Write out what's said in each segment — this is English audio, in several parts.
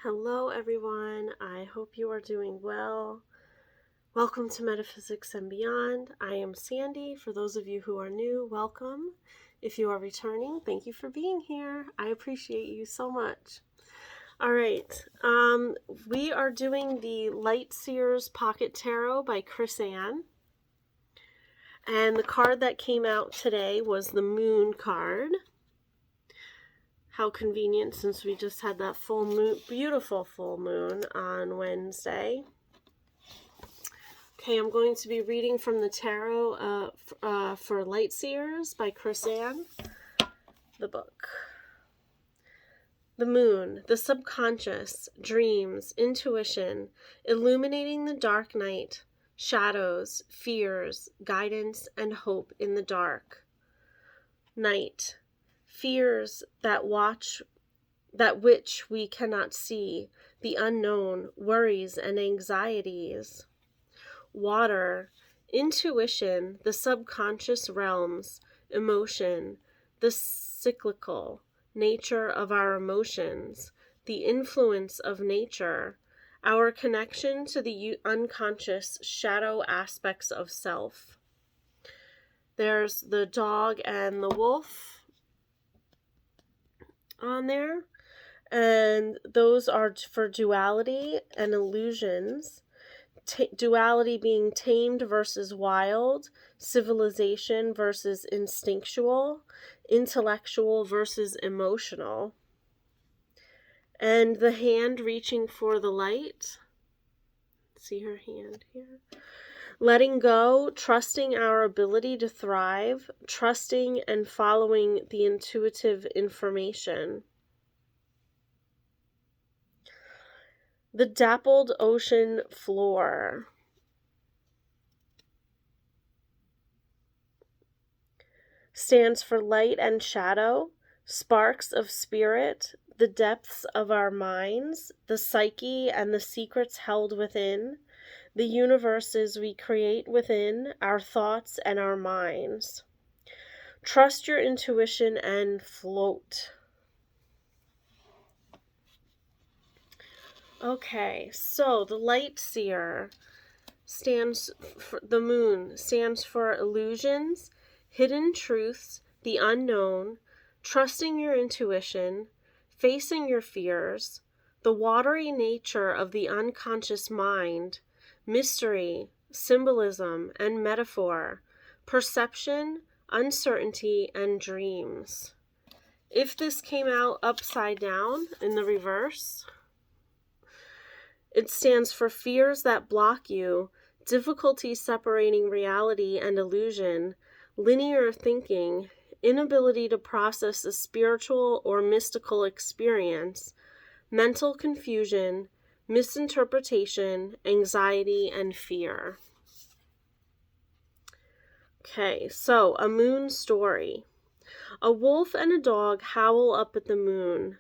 Hello, everyone. I hope you are doing well. Welcome to Metaphysics and Beyond. I am Sandy. For those of you who are new, welcome. If you are returning, thank you for being here. I appreciate you so much. All right. We are doing the Light Seers Pocket Tarot by Chris Ann. And the card that came out today was the Moon card. How convenient, since we just had that full moon, beautiful full moon on Wednesday. Okay, I'm going to be reading from the Tarot for Light Seers by Chris Ann, the book. The moon, the subconscious, dreams, intuition, illuminating the dark night, shadows, fears, guidance, and hope in the dark. Night. Fears that which we cannot see, the unknown, worries and anxieties. Water, intuition, the subconscious realms, emotion, the cyclical nature of our emotions, the influence of nature, our connection to the unconscious shadow aspects of self. There's the dog and the wolf on there, and those are for duality and illusions. Duality being tamed versus wild, civilization versus instinctual, intellectual versus emotional. And the hand reaching for the light. See her hand here? Letting go, trusting our ability to thrive, trusting and following the intuitive information. The dappled ocean floor. Stands for light and shadow, sparks of spirit, the depths of our minds, the psyche and the secrets held within, the universes we create within, our thoughts and our minds. Trust your intuition and float. Okay, so the Light Seer stands for the moon, stands for illusions, hidden truths, the unknown, trusting your intuition, facing your fears, the watery nature of the unconscious mind, mystery, symbolism, and metaphor, perception, uncertainty, and dreams. If this came out upside down in the reverse, it stands for fears that block you, difficulty separating reality and illusion, linear thinking, inability to process a spiritual or mystical experience, mental confusion, misinterpretation, anxiety, and fear. Okay, so a moon story. A wolf and a dog howl up at the moon.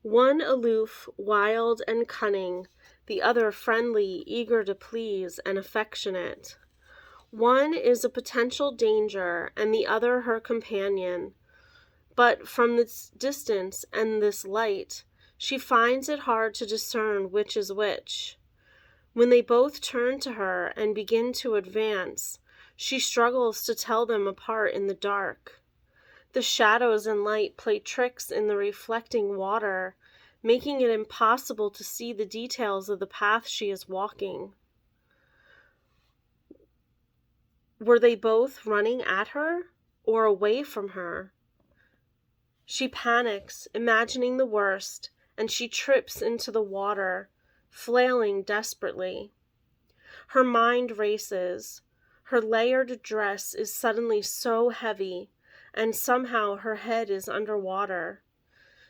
One aloof, wild, and cunning, the other friendly, eager to please, and affectionate. One is a potential danger, and the other her companion. But from this distance and this light, she finds it hard to discern which is which. When they both turn to her and begin to advance, she struggles to tell them apart in the dark. The shadows and light play tricks in the reflecting water, making it impossible to see the details of the path she is walking. Were they both running at her or away from her? She panics, imagining the worst, and she trips into the water, flailing desperately. Her mind races. Her layered dress is suddenly so heavy, and somehow her head is underwater.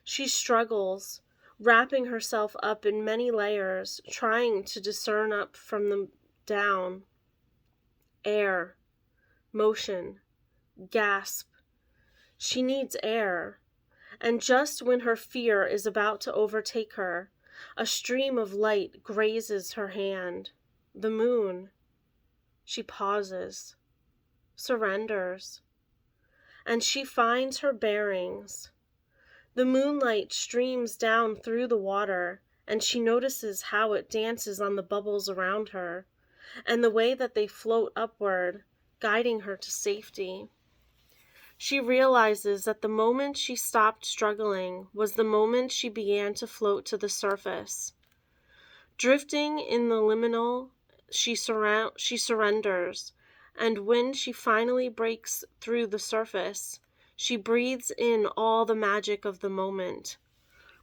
She struggles, wrapping herself up in many layers, trying to discern up from the down. Air, motion, gasp. She needs air. And just when her fear is about to overtake her, a stream of light grazes her hand. The moon. She pauses, surrenders, and she finds her bearings. The moonlight streams down through the water, and she notices how it dances on the bubbles around her, and the way that they float upward, guiding her to safety. She realizes that the moment she stopped struggling was the moment she began to float to the surface. Drifting in the liminal, she surrenders, and when she finally breaks through the surface, she breathes in all the magic of the moment.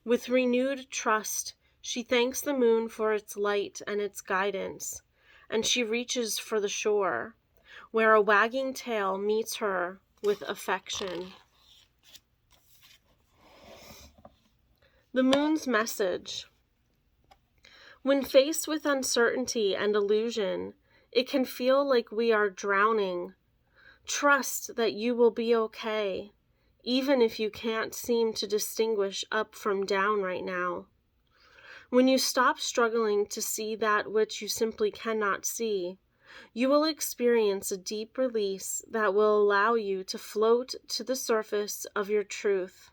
With renewed trust, she thanks the moon for its light and its guidance, and she reaches for the shore, where a wagging tail meets her with affection. The moon's message. When faced with uncertainty and illusion, it can feel like we are drowning. Trust that you will be okay, even if you can't seem to distinguish up from down right now. When you stop struggling to see that which you simply cannot see, you will experience a deep release that will allow you to float to the surface of your truth.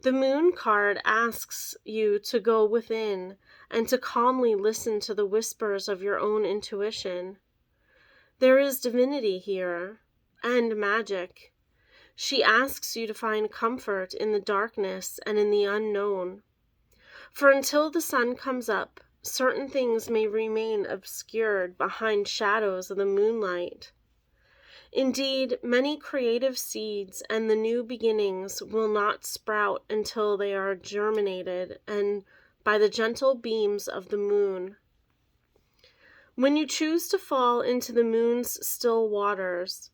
The moon card asks you to go within and to calmly listen to the whispers of your own intuition. There is divinity here, and magic. She asks you to find comfort in the darkness and in the unknown. For until the sun comes up, certain things may remain obscured behind shadows of the moonlight. Indeed, many creative seeds and the new beginnings will not sprout until they are germinated and by the gentle beams of the moon. When you choose to fall into the moon's still waters,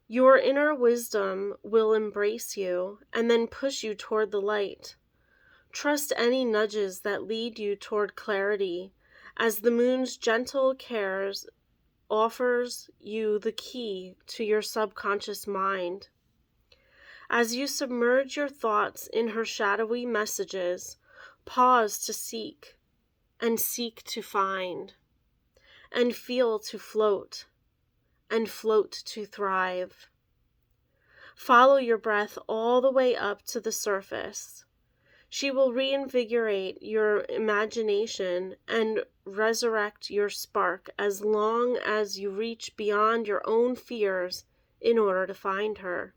your inner wisdom will embrace you and then push you toward the light. Trust any nudges that lead you toward clarity, as the moon's gentle cares offers you the key to your subconscious mind. As you submerge your thoughts in her shadowy messages, pause to seek, and seek to find, and feel to float, and float to thrive. Follow your breath all the way up to the surface. She will reinvigorate your imagination and resurrect your spark as long as you reach beyond your own fears in order to find her.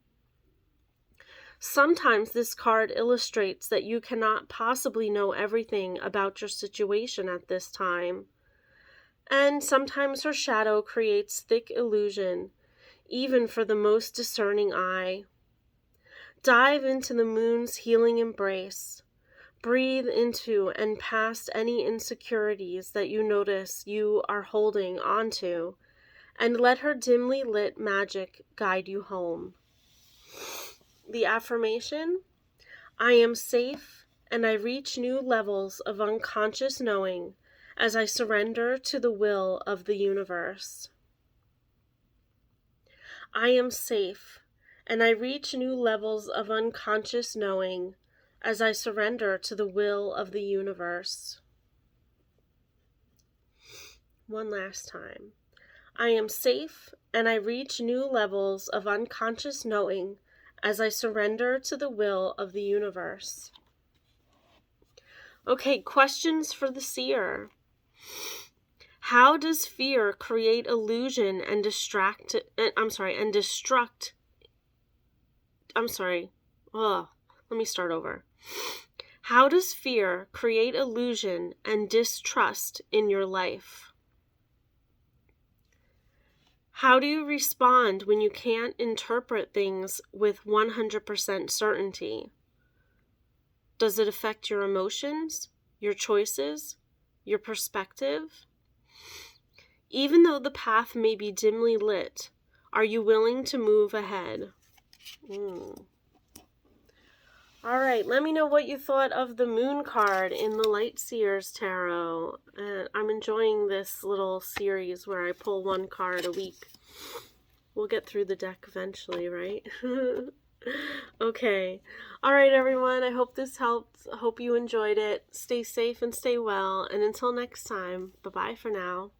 Sometimes this card illustrates that you cannot possibly know everything about your situation at this time. And sometimes her shadow creates thick illusion, even for the most discerning eye. Dive into the moon's healing embrace. Breathe into and past any insecurities that you notice you are holding onto, and let her dimly lit magic guide you home. The affirmation: I am safe and I reach new levels of unconscious knowing as I surrender to the will of the universe. I am safe and I reach new levels of unconscious knowing as I surrender to the will of the universe. One last time. I am safe and I reach new levels of unconscious knowing as I surrender to the will of the universe. Okay, questions for the seer. How does fear create illusion and destruct? Let me start over. How does fear create illusion and distrust in your life? How do you respond when you can't interpret things with 100% certainty? Does it affect your emotions, your choices, your perspective? Even though the path may be dimly lit, are you willing to move ahead? All right, let me know what you thought of the moon card in the Light Seers Tarot. I'm enjoying this little series where I pull one card a week. We'll get through the deck eventually, right? Okay. All right, everyone. I hope this helped. I hope you enjoyed it. Stay safe and stay well. And until next time, bye-bye for now.